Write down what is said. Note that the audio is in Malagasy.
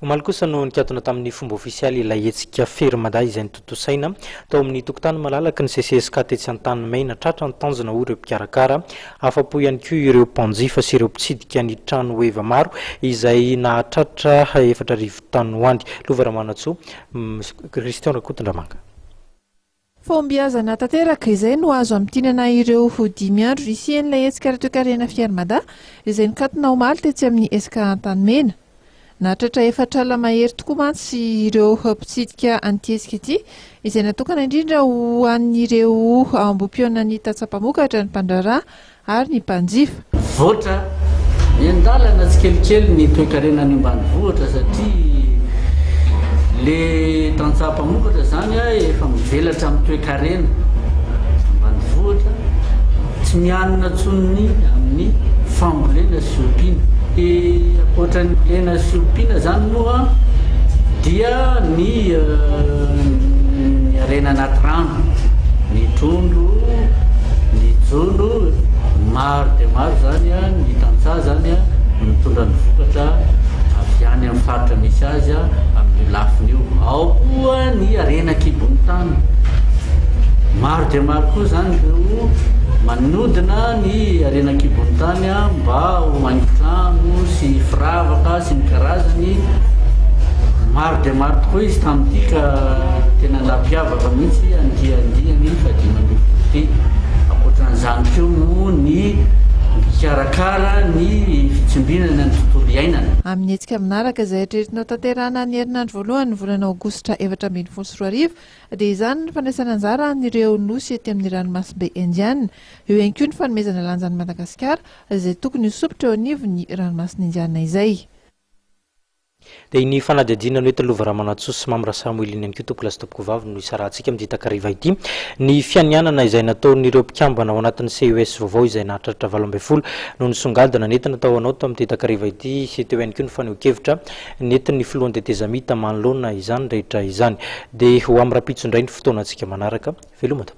Omaly kosa no nikatona tamin'ny fomba ofisialy ilay hetsika fermada izay notontosaina tao amin'ny tokotany malalaka ny CCSK tetsy Antanimaina tratra ny tanjona ho ireo mpikarakara afapo ihany koa ireo mpanjifa sy ireo mpitsidika ny trano eva maro izay nahatratra 4,000 tanoandy. Lovaramanatsoa Christian Rakotondramanga. Fombiazana tanteraka izay no azo amtinana ireo ho 10 andro isian'ilay hetsika ratokarena fermada izay nikatona omaly tetsy amin'ny SK Antanimaina. Nahatratra 4 ala mahery tokoa mantsy ireo mpitsidika antiesika ity izay natokana indrindra ho an'ireo ambom-piona ny tatsapamokatra ny mpandraharaha ary ny mpanjifa. Voatra endalana tsy kelikely ny toe-karena ny ambanivohitra satria le tatsapamokatra zany efa mivelatra amin'ny toe-karena ambanivohitra tsy mianona tsony amin'ny fambolena sy ompiana. Akoatra ny lena sy ompiana zany moa dia ny arena anaty rano, ny trondro, ny jolo, maro dia maro zany ny tantsaha zany mitondra ny vokatra avy any amin'ny faritra misy azy amin'ny lafiny io. Ao koa ny arena kibony tany, maro dia maro koa zany ireo manodina ny arena kibony tany mba ho haingon-trano sy firavaka sy ny karazany. Maro dia maro tokoa izy tamin'ity ka tena nampiavaka mihitsy andiandiany fadimany ty. Akoatran'izany koa moa ny mikarakara ny fitsumbinana ny tontolo iainana. Amin'ny hetsika minaraka izay eritreretinao tanterahana ny herinandro voalohany ny volana aogositra 2024 dia izany ny fandraisana anjara an'ireo nosy ety amin'ny ranomasimbe Indiana. Eo ihany koa ny fanomezana lanjan'i Madagasikara izay tokony hisopotra eo anivon'ny ranomasina Indiana izay. Dia ny fanadihadiana no eto Lovaramanatsoa sy Mamra Samuel ihany koa tompo lasy tompoko vavy no isarahantsika amin'ny takariva ity. Ny fianianana izay nataon'ireo mpikambana ao anatin'ny CES vaovao izay nahatratra 12 no nisongadina nentina tao anao tamin'ny takariva ity sy teo ihany koa ny faneho-kevitra nentin'ny filohan'ny tetezamita manoloana izany rehetra izany. Dia ho amin'ny rapitso indray ny fotoana antsika manaraka veloma.